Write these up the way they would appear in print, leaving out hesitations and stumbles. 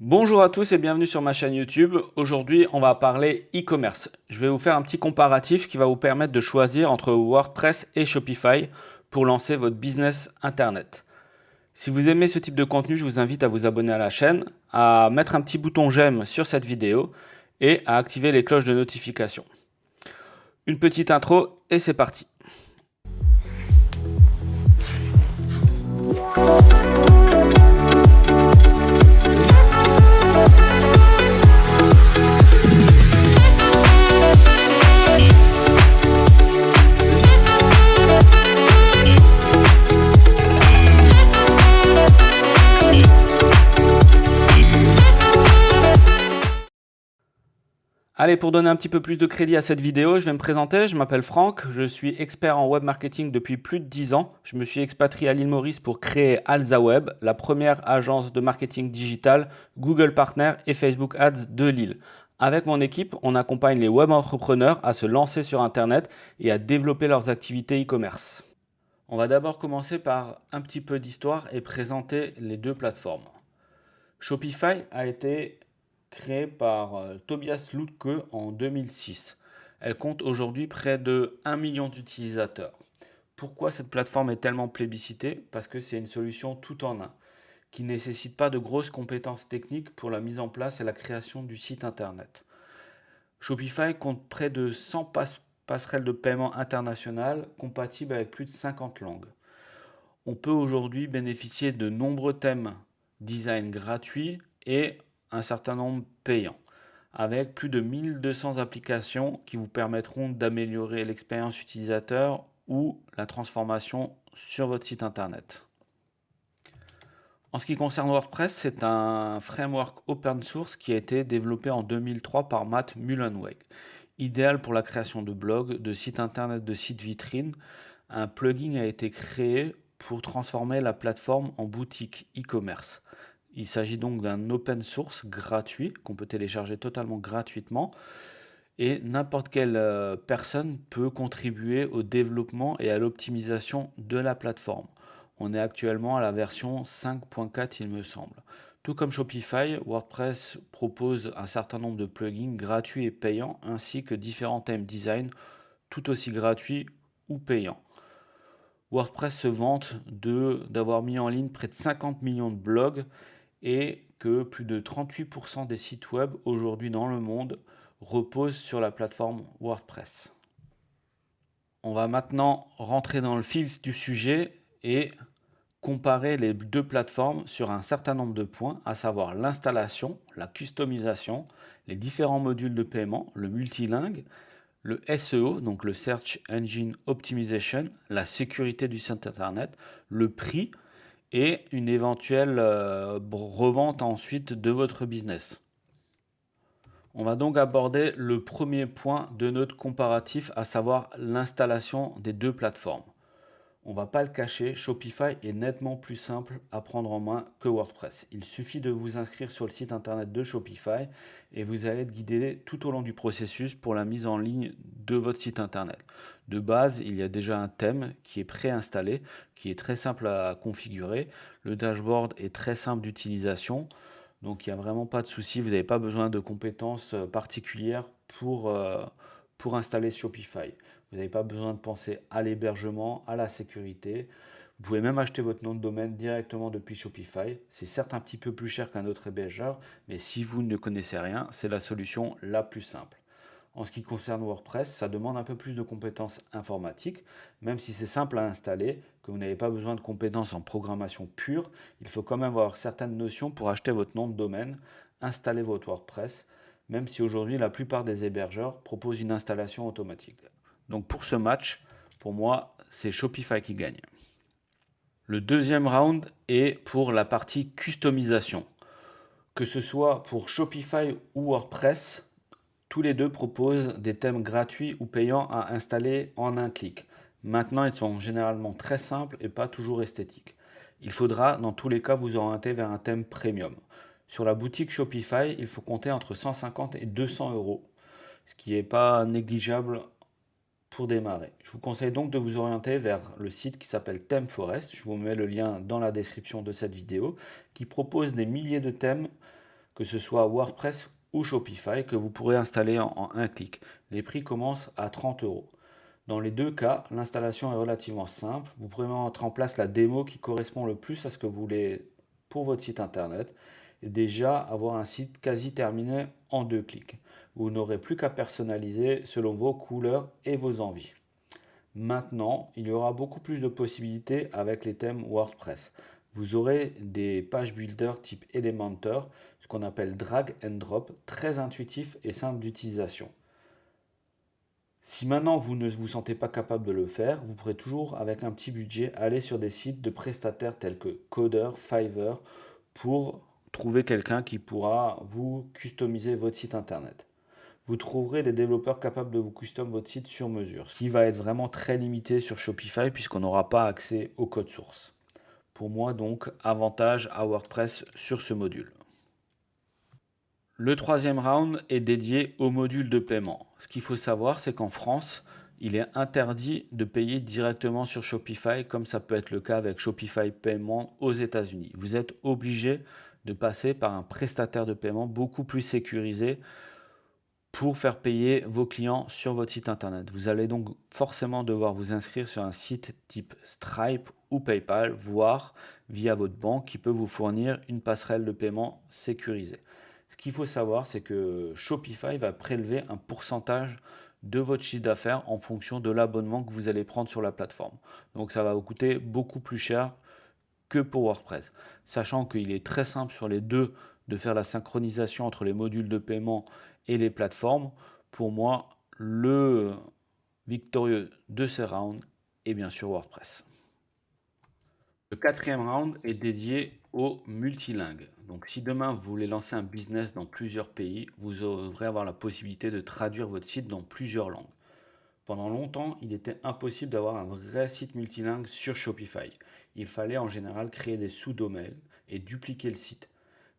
Bonjour à tous et bienvenue sur ma chaîne YouTube. Aujourd'hui, on va parler e-commerce. Je vais vous faire un petit comparatif qui va vous permettre de choisir entre WordPress et Shopify pour lancer votre business internet. Si vous aimez ce type de contenu, je vous invite à vous abonner à la chaîne, à mettre un petit bouton j'aime sur cette vidéo et à activer les cloches de notification. Une petite intro et c'est parti. Allez, pour donner un petit peu plus de crédit à cette vidéo, je vais me présenter. Je m'appelle Franck, je suis expert en web marketing depuis plus de 10 ans. Je me suis expatrié à l'île Maurice pour créer AlzaWeb, la première agence de marketing digital, Google Partner et Facebook Ads de l'île. Avec mon équipe, on accompagne les web entrepreneurs à se lancer sur Internet et à développer leurs activités e-commerce. On va d'abord commencer par un petit peu d'histoire et présenter les deux plateformes. Shopify a été créée par Tobias Lütke en 2006. Elle compte aujourd'hui près de 1 million d'utilisateurs. Pourquoi cette plateforme est tellement plébiscitée? Parce que c'est une solution tout en un, qui ne nécessite pas de grosses compétences techniques pour la mise en place et la création du site internet. Shopify compte près de 100 passerelles de paiement internationales compatibles avec plus de 50 langues. On peut aujourd'hui bénéficier de nombreux thèmes design gratuits et un certain nombre payants, avec plus de 1200 applications qui vous permettront d'améliorer l'expérience utilisateur ou la transformation sur votre site internet. En ce qui concerne WordPress, c'est un framework open source qui a été développé en 2003 par Matt Mullenweg. Idéal pour la création de blogs, de sites internet, de sites vitrines, un plugin a été créé pour transformer la plateforme en boutique e-commerce. Il s'agit donc d'un open source gratuit qu'on peut télécharger totalement gratuitement et n'importe quelle personne peut contribuer au développement et à l'optimisation de la plateforme. On est actuellement à la version 5.4 il me semble. Tout comme Shopify, WordPress propose un certain nombre de plugins gratuits et payants ainsi que différents thèmes design tout aussi gratuits ou payants. WordPress se vante d'avoir mis en ligne près de 50 millions de blogs et que plus de 38% des sites web aujourd'hui dans le monde reposent sur la plateforme WordPress. On va maintenant rentrer dans le vif du sujet et comparer les deux plateformes sur un certain nombre de points, à savoir l'installation, la customisation, les différents modules de paiement, le multilingue, le SEO, donc le Search Engine Optimization, la sécurité du site internet, le prix et une éventuelle revente ensuite de votre business. On va donc aborder le premier point de notre comparatif, à savoir l'installation des deux plateformes. On ne va pas le cacher, Shopify est nettement plus simple à prendre en main que WordPress. Il suffit de vous inscrire sur le site internet de Shopify et vous allez être guidé tout au long du processus pour la mise en ligne de votre site internet. De base, il y a déjà un thème qui est préinstallé, qui est très simple à configurer. Le dashboard est très simple d'utilisation, donc il n'y a vraiment pas de souci. Vous n'avez pas besoin de compétences particulières pour installer Shopify. Vous n'avez pas besoin de penser à l'hébergement, à la sécurité. Vous pouvez même acheter votre nom de domaine directement depuis Shopify. C'est certes un petit peu plus cher qu'un autre hébergeur, mais si vous ne connaissez rien, c'est la solution la plus simple. En ce qui concerne WordPress, ça demande un peu plus de compétences informatiques, même si c'est simple à installer, que vous n'avez pas besoin de compétences en programmation pure, il faut quand même avoir certaines notions pour acheter votre nom de domaine, installer votre WordPress, même si aujourd'hui la plupart des hébergeurs proposent une installation automatique. Donc pour ce match, pour moi, c'est Shopify qui gagne. Le deuxième round est pour la partie customisation. Que ce soit pour Shopify ou WordPress, tous les deux proposent des thèmes gratuits ou payants à installer en un clic. Maintenant, ils sont généralement très simples et pas toujours esthétiques. Il faudra dans tous les cas vous orienter vers un thème premium. Sur la boutique Shopify, il faut compter entre 150 et 200 euros, ce qui n'est pas négligeable pour démarrer. Je vous conseille donc de vous orienter vers le site qui s'appelle ThemeForest. Je vous mets le lien dans la description de cette vidéo, qui propose des milliers de thèmes que ce soit WordPress ou Shopify, que vous pourrez installer en un clic. Les prix commencent à 30 euros. Dans les deux cas, l'installation est relativement simple. Vous pourrez mettre en place la démo qui correspond le plus à ce que vous voulez pour votre site internet et déjà avoir un site quasi terminé en 2 clics. Vous n'aurez plus qu'à personnaliser selon vos couleurs et vos envies. Maintenant, il y aura beaucoup plus de possibilités avec les thèmes WordPress. Vous aurez des pages builder type Elementor, ce qu'on appelle drag and drop, très intuitif et simple d'utilisation. Si maintenant vous ne vous sentez pas capable de le faire, vous pourrez toujours, avec un petit budget, aller sur des sites de prestataires tels que Coder, Fiverr, pour trouver quelqu'un qui pourra vous customiser votre site internet. Vous trouverez des développeurs capables de vous custom votre site sur mesure, ce qui va être vraiment très limité sur Shopify puisqu'on n'aura pas accès au code source. Pour moi donc, avantage à WordPress sur ce module. Le troisième round est dédié au module de paiement. Ce qu'il faut savoir, c'est qu'en France, il est interdit de payer directement sur Shopify, comme ça peut être le cas avec Shopify Paiement aux États-Unis. Vous êtes obligé de passer par un prestataire de paiement beaucoup plus sécurisé pour faire payer vos clients sur votre site internet. Vous allez donc forcément devoir vous inscrire sur un site type Stripe ou PayPal, voire via votre banque qui peut vous fournir une passerelle de paiement sécurisée. Ce qu'il faut savoir, c'est que Shopify va prélever un pourcentage de votre chiffre d'affaires en fonction de l'abonnement que vous allez prendre sur la plateforme. Donc ça va vous coûter beaucoup plus cher que pour WordPress. Sachant qu'il est très simple sur les deux de faire la synchronisation entre les modules de paiement et les plateformes. Pour moi, le victorieux de ces rounds est bien sûr WordPress. Le quatrième round est dédié au multilingue. Donc si demain vous voulez lancer un business dans plusieurs pays, vous devrez avoir la possibilité de traduire votre site dans plusieurs langues. Pendant longtemps, il était impossible d'avoir un vrai site multilingue sur Shopify. Il fallait en général créer des sous-domaines et dupliquer le site.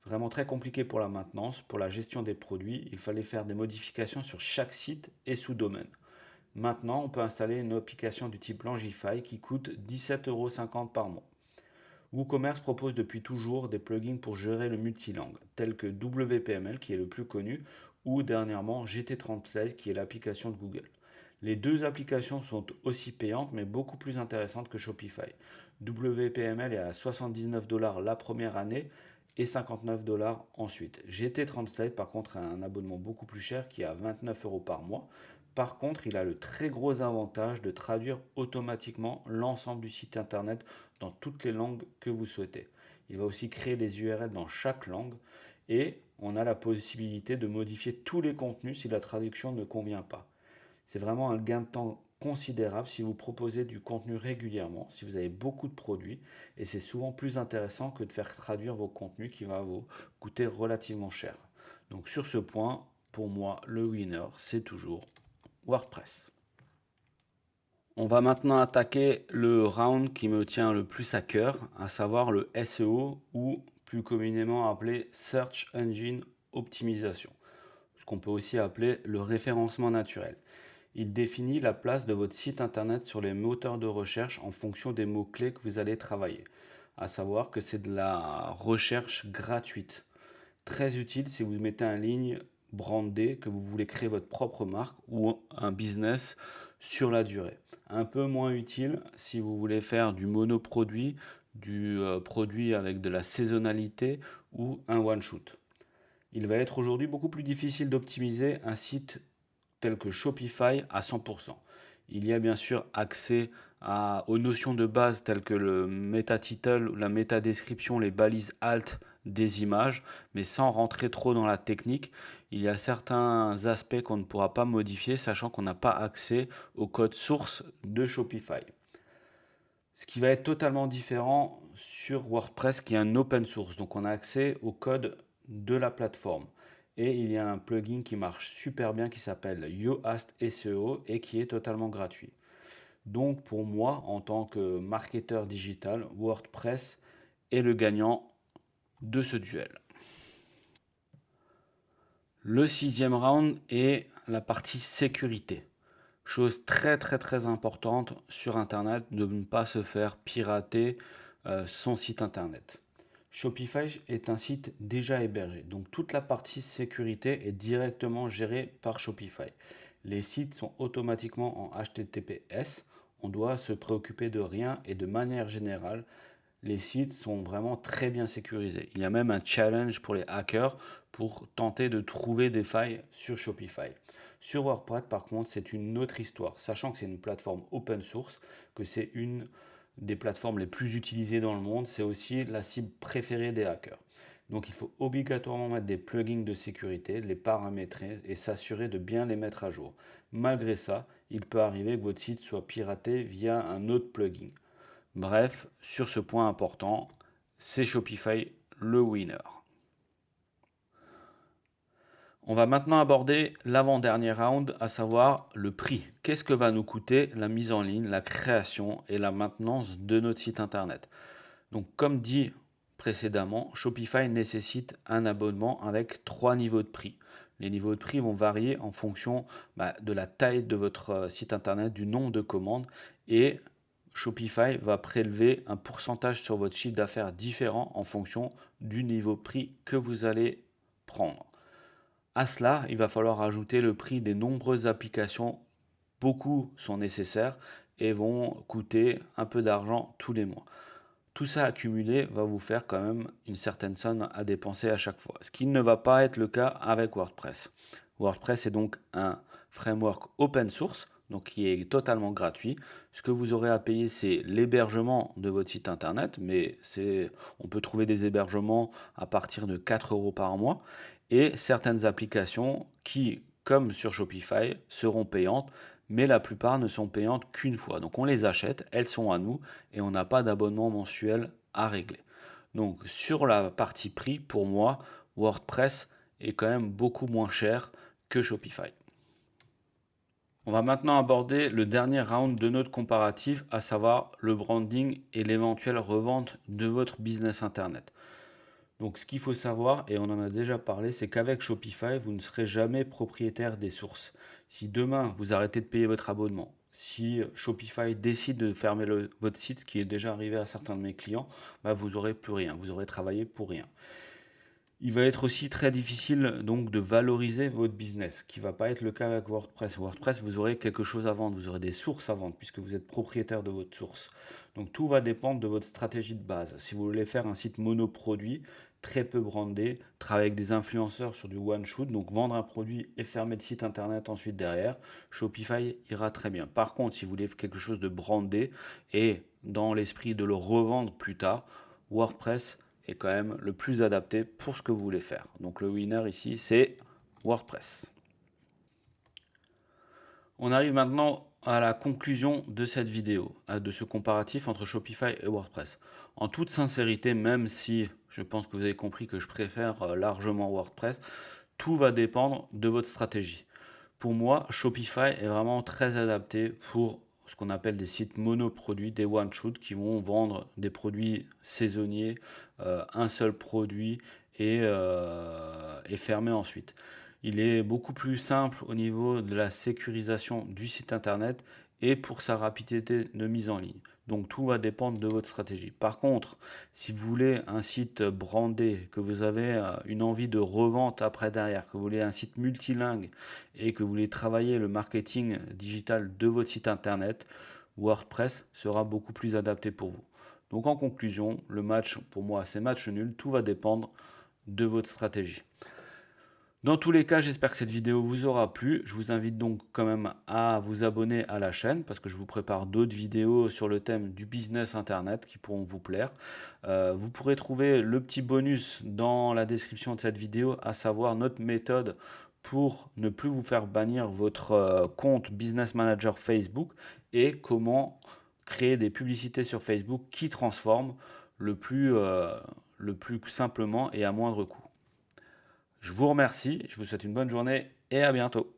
Vraiment très compliqué pour la maintenance, pour la gestion des produits, il fallait faire des modifications sur chaque site et sous-domaine. Maintenant, on peut installer une application du type Langify qui coûte 17,50 € par mois. WooCommerce propose depuis toujours des plugins pour gérer le multilangue, tels que WPML qui est le plus connu, ou dernièrement GT Translate qui est l'application de Google. Les deux applications sont aussi payantes mais beaucoup plus intéressantes que Shopify. WPML est à 79 $ la première année et 59 $ ensuite. GT Translate par contre a un abonnement beaucoup plus cher qui est à 29 € par mois. Par contre, il a le très gros avantage de traduire automatiquement l'ensemble du site internet dans toutes les langues que vous souhaitez. Il va aussi créer des URL dans chaque langue et on a la possibilité de modifier tous les contenus si la traduction ne convient pas. C'est vraiment un gain de temps considérable si vous proposez du contenu régulièrement, si vous avez beaucoup de produits, et c'est souvent plus intéressant que de faire traduire vos contenus qui va vous coûter relativement cher. Donc sur ce point, pour moi, le winner, c'est toujours WordPress. On va maintenant attaquer le round qui me tient le plus à cœur, à savoir le SEO ou plus communément appelé Search Engine Optimization, ce qu'on peut aussi appeler le référencement naturel. Il définit la place de votre site internet sur les moteurs de recherche en fonction des mots-clés que vous allez travailler. À savoir que c'est de la recherche gratuite. Très utile si vous mettez en ligne brandé, que vous voulez créer votre propre marque ou un business sur la durée. Un peu moins utile si vous voulez faire du monoproduit, du produit avec de la saisonnalité ou un one-shoot. Il va être aujourd'hui beaucoup plus difficile d'optimiser un site tel que Shopify à 100%. Il y a bien sûr accès aux notions de base telles que le meta-title, la méta-description, les balises alt des images, mais sans rentrer trop dans la technique. Il y a certains aspects qu'on ne pourra pas modifier, sachant qu'on n'a pas accès au code source de Shopify. Ce qui va être totalement différent sur WordPress qui est un open source, donc on a accès au code de la plateforme. Et il y a un plugin qui marche super bien qui s'appelle Yoast SEO et qui est totalement gratuit. Donc pour moi, en tant que marketeur digital, WordPress est le gagnant de ce duel. Le sixième round est la partie sécurité. Chose très très très importante sur Internet, de ne pas se faire pirater son site Internet. Shopify est un site déjà hébergé, donc toute la partie sécurité est directement gérée par Shopify. Les sites sont automatiquement en HTTPS, on doit se préoccuper de rien et de manière générale, les sites sont vraiment très bien sécurisés. Il y a même un challenge pour les hackers pour tenter de trouver des failles sur Shopify. Sur WordPress, par contre, c'est une autre histoire, sachant que c'est une plateforme open source, que c'est une des plateformes les plus utilisées dans le monde, c'est aussi la cible préférée des hackers. Donc il faut obligatoirement mettre des plugins de sécurité, les paramétrer et s'assurer de bien les mettre à jour. Malgré ça, il peut arriver que votre site soit piraté via un autre plugin. Bref, sur ce point important, c'est Shopify le winner. On va maintenant aborder l'avant-dernier round, à savoir le prix. Qu'est-ce que va nous coûter la mise en ligne, la création et la maintenance de notre site internet? Donc comme dit précédemment, Shopify nécessite un abonnement avec 3 niveaux de prix. Les niveaux de prix vont varier en fonction de la taille de votre site internet, du nombre de commandes, et Shopify va prélever un pourcentage sur votre chiffre d'affaires différent en fonction du niveau de prix que vous allez prendre. À cela, il va falloir ajouter le prix des nombreuses applications. Beaucoup sont nécessaires et vont coûter un peu d'argent tous les mois. Tout ça accumulé va vous faire quand même une certaine somme à dépenser à chaque fois, ce qui ne va pas être le cas avec WordPress. WordPress est donc un framework open source, donc qui est totalement gratuit. Ce que vous aurez à payer, c'est l'hébergement de votre site internet, mais on peut trouver des hébergements à partir de 4 € par mois, et certaines applications qui, comme sur Shopify, seront payantes, mais la plupart ne sont payantes qu'une fois. Donc on les achète, elles sont à nous, et on n'a pas d'abonnement mensuel à régler. Donc sur la partie prix, pour moi, WordPress est quand même beaucoup moins cher que Shopify. On va maintenant aborder le dernier round de notre comparatif, à savoir le branding et l'éventuelle revente de votre business internet. Donc ce qu'il faut savoir, et on en a déjà parlé, c'est qu'avec Shopify, vous ne serez jamais propriétaire des sources. Si demain, vous arrêtez de payer votre abonnement, si Shopify décide de fermer votre site, ce qui est déjà arrivé à certains de mes clients, vous n'aurez plus rien, vous aurez travaillé pour rien. Il va être aussi très difficile donc de valoriser votre business, ce qui ne va pas être le cas avec WordPress. WordPress, vous aurez quelque chose à vendre, vous aurez des sources à vendre puisque vous êtes propriétaire de votre source. Donc tout va dépendre de votre stratégie de base. Si vous voulez faire un site monoproduit, très peu brandé, travailler avec des influenceurs sur du one shoot, donc vendre un produit et fermer le site internet ensuite derrière, Shopify ira très bien. Par contre, si vous voulez quelque chose de brandé et dans l'esprit de le revendre plus tard, WordPress est quand même le plus adapté pour ce que vous voulez faire. Donc le winner ici, c'est WordPress. On arrive maintenant à la conclusion de cette vidéo, de ce comparatif entre Shopify et WordPress. En toute sincérité, même si je pense que vous avez compris que je préfère largement WordPress, tout va dépendre de votre stratégie. Pour moi, Shopify est vraiment très adapté pour ce qu'on appelle des sites monoproduits, des one-shoot qui vont vendre des produits saisonniers, un seul produit et fermer ensuite. Il est beaucoup plus simple au niveau de la sécurisation du site internet et pour sa rapidité de mise en ligne. Donc tout va dépendre de votre stratégie. Par contre, si vous voulez un site brandé, que vous avez une envie de revente après derrière, que vous voulez un site multilingue et que vous voulez travailler le marketing digital de votre site internet, WordPress sera beaucoup plus adapté pour vous. Donc en conclusion, le match pour moi c'est match nul, tout va dépendre de votre stratégie. Dans tous les cas, j'espère que cette vidéo vous aura plu. Je vous invite donc quand même à vous abonner à la chaîne parce que je vous prépare d'autres vidéos sur le thème du business internet qui pourront vous plaire. Vous pourrez trouver le petit bonus dans la description de cette vidéo, à savoir notre méthode pour ne plus vous faire bannir votre compte Business Manager Facebook et comment créer des publicités sur Facebook qui transforment le plus simplement et à moindre coût. Je vous remercie, je vous souhaite une bonne journée et à bientôt.